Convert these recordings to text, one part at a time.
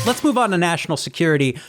Let's move on to national security.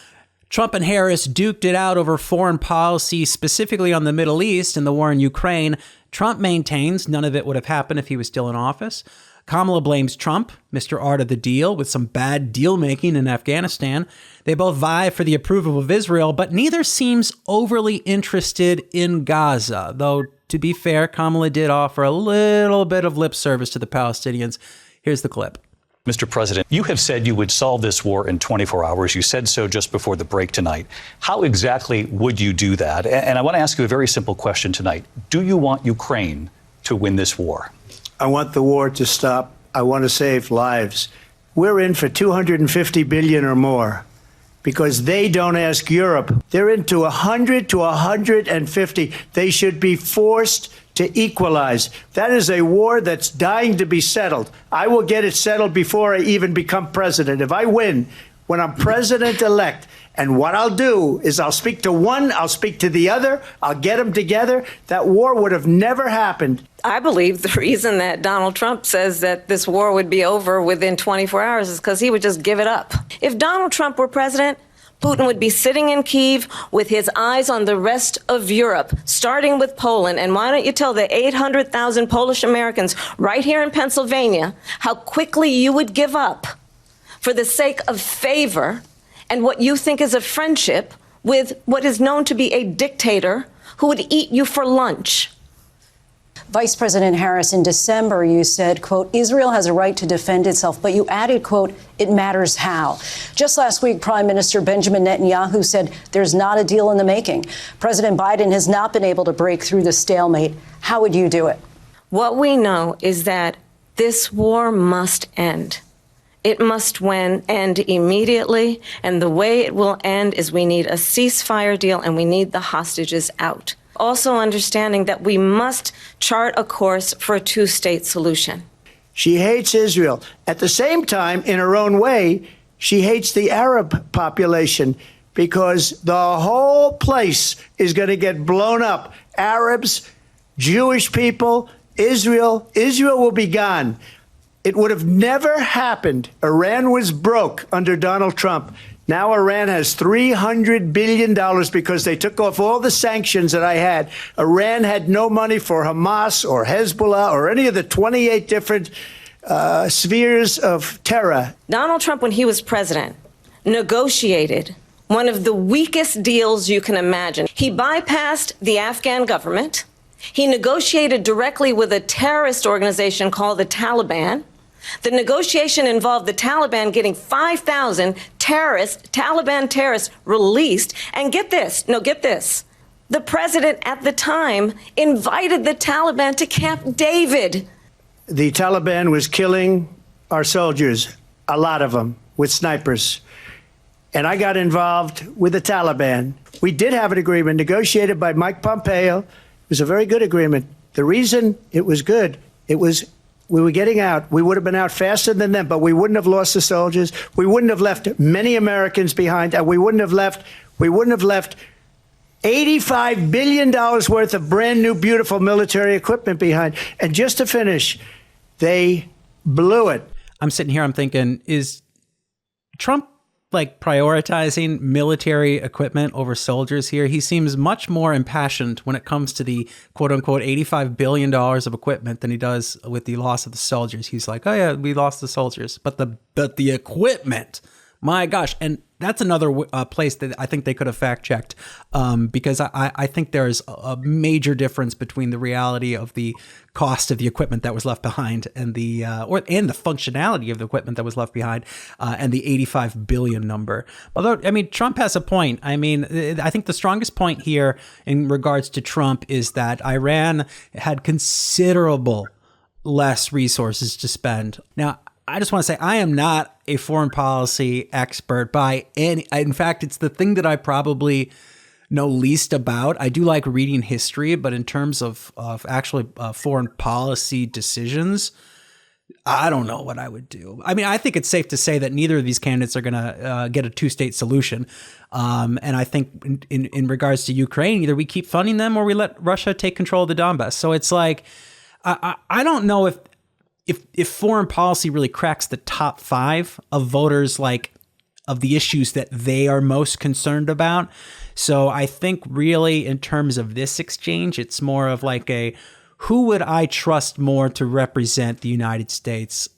Trump and Harris duked it out over foreign policy, specifically on the Middle East and the war in Ukraine. Trump maintains none of it would have happened if he was still in office. Kamala blames Trump, Mr. Art of the Deal, with some bad deal-making in Afghanistan. They both vie for the approval of Israel, but neither seems overly interested in Gaza. Though, to be fair, Kamala did offer a little bit of lip service to the Palestinians. Here's the clip. Mr. President, you have said you would solve this war in 24 hours. You said so just before the break tonight. How exactly would you do that? And I want to ask you a very simple question tonight. Do you want Ukraine to win this war? I want the war to stop. I want to save lives. We're in for 250 billion or more because they don't ask Europe. They're into 100 to 150. They should be forced to equalize. That is a war that's dying to be settled. I will get it settled before I even become president. If I win, when I'm president-elect, and what I'll do is I'll speak to one, I'll speak to the other, I'll get them together. That war would have never happened. I believe the reason that Donald Trump says that this war would be over within 24 hours is because he would just give it up. If Donald Trump were president, Putin would be sitting in Kyiv with his eyes on the rest of Europe, starting with Poland. And why don't you tell the 800,000 Polish Americans right here in Pennsylvania how quickly you would give up for the sake of favor and what you think is a friendship with what is known to be a dictator who would eat you for lunch. Vice President Harris, in December, you said, quote, Israel has a right to defend itself, but you added, quote, it matters how. Just last week, Prime Minister Benjamin Netanyahu said there's not a deal in the making. President Biden has not been able to break through the stalemate. How would you do it? What we know is that this war must end. It must end immediately, and the way it will end is we need a ceasefire deal and we need the hostages out. Also understanding that we must chart a course for a two-state solution. She hates Israel. At the same time, in her own way, she hates the Arab population because the whole place is going to get blown up. Arabs, Jewish people, Israel will be gone. It would have never happened. Iran was broke under Donald Trump. Now Iran has $300 billion because they took off all the sanctions that I had. Iran had no money for Hamas or Hezbollah or any of the 28 different spheres of terror. Donald Trump, when he was president, negotiated one of the weakest deals you can imagine. He bypassed the Afghan government. He negotiated directly with a terrorist organization called the Taliban. The negotiation involved the Taliban getting 5,000 Taliban terrorists released. And get this, the president at the time invited the Taliban to Camp David. The Taliban was killing our soldiers, a lot of them, with snipers. And I got involved with the Taliban. We did have an agreement negotiated by Mike Pompeo. It was a very good agreement. The reason it was good, we were getting out. We would have been out faster than them, but we wouldn't have lost the soldiers. We wouldn't have left many Americans behind, and we wouldn't have left $85 billion worth of brand new, beautiful military equipment behind. And just to finish, they blew it. I'm sitting here, I'm thinking, is Trump prioritizing military equipment over soldiers here? He seems much more impassioned when it comes to the quote unquote $85 billion of equipment than he does with the loss of the soldiers. He's like, oh yeah, we lost the soldiers, but the equipment, my gosh. And that's another place that I think they could have fact checked, because I think there's a major difference between the reality of the cost of the equipment that was left behind and the functionality of the equipment that was left behind, and the 85 billion number. Although, I mean, Trump has a point. I mean, I think the strongest point here in regards to Trump is that Iran had considerable less resources to spend. Now, I just want to say I am not a foreign policy expert by any. In fact, it's the thing that I probably know least about. I do like reading history, but in terms of actually foreign policy decisions, I don't know what I would do. I mean, I think it's safe to say that neither of these candidates are going to get a two-state solution. And I think in regards to Ukraine, either we keep funding them or we let Russia take control of the Donbass. So it's like, I don't know if foreign policy really cracks the top 5 of voters' of the issues that they are most concerned about. So I think really in terms of this exchange, it's more of like a, who would I trust more to represent the United States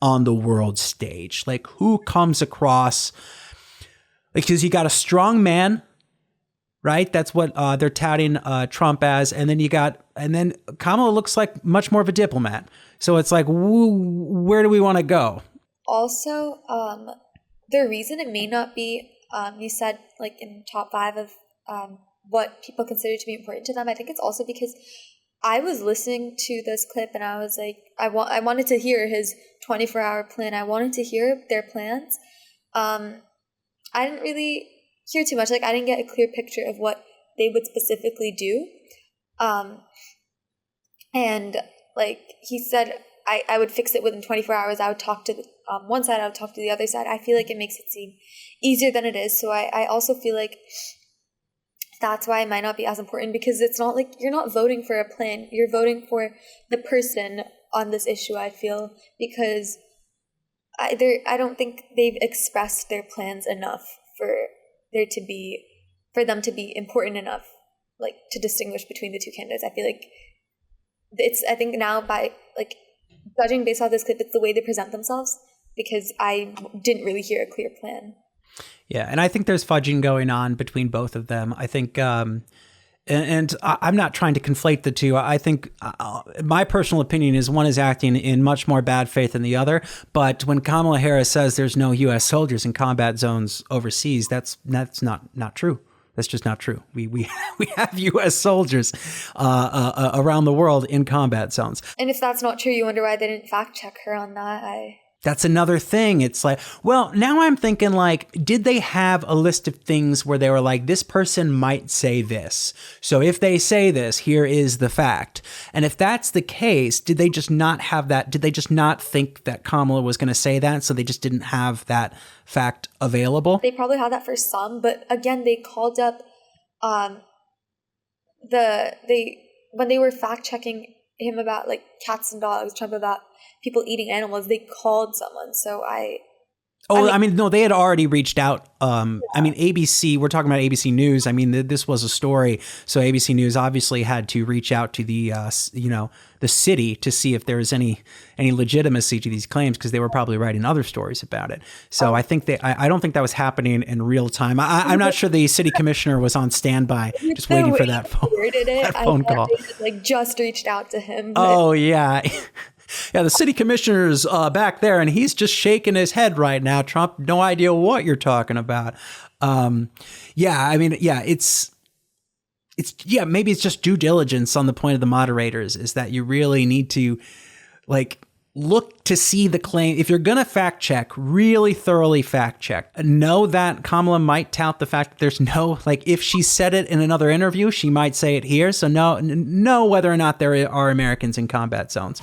on the world stage? Like, who comes across, because you got a strong man, right? That's what they're touting Trump as. And then Kamala looks like much more of a diplomat. So it's like, where do we want to go? Also, the reason it may not be, you said like in top 5 of what people consider to be important to them, I think it's also because I was listening to this clip and I was like, I wanted to hear his 24-hour plan. I wanted to hear their plans. I didn't really hear too much. Like, I didn't get a clear picture of what they would specifically do. And like he said, I would fix it within 24 hours. I would talk to one side, I would talk to the other side. I feel like it makes it seem easier than it is. So I also feel like that's why it might not be as important, because it's not like you're not voting for a plan. You're voting for the person on this issue, I feel, because I don't think they've expressed their plans enough for them to be important enough, like, to distinguish between the two candidates. I feel like I think now, by like judging based off this clip, it's the way they present themselves, because I didn't really hear a clear plan. Yeah, and I think there's fudging going on between both of them. I think, and I'm not trying to conflate the two. I think my personal opinion is one is acting in much more bad faith than the other. But when Kamala Harris says there's no U.S. soldiers in combat zones overseas, that's not true. That's just not true. We have U.S. soldiers around the world in combat zones. And if that's not true, you wonder why they didn't fact check her on that. That's another thing. It's like, well, now I'm thinking, like, did they have a list of things where they were like, this person might say this, so if they say this, here is the fact. And if that's the case, did they just not have that? Did they just not think that Kamala was going to say that, so they just didn't have that fact available? They probably had that for some, but again, they called up when they were fact checking him about like cats and dogs, Trump about people eating animals, they called someone. So no, they had already reached out. I mean, ABC, we're talking about ABC News. I mean, this was a story. So ABC News obviously had to reach out to the city to see if there was any legitimacy to these claims, because they were probably writing other stories about it. So I think I don't think that was happening in real time. I'm not sure the city commissioner was on standby, just waiting for that phone call. Like, just reached out to him. Oh, yeah. Yeah, the city commissioner's back there, and he's just shaking his head right now. Trump, no idea what you're talking about. Maybe it's just due diligence on the point of the moderators, is that you really need to, like, look to see the claim. If you're going to fact check, really thoroughly fact check. Know that Kamala might tout the fact that there's no, like, if she said it in another interview, she might say it here. So know whether or not there are Americans in combat zones.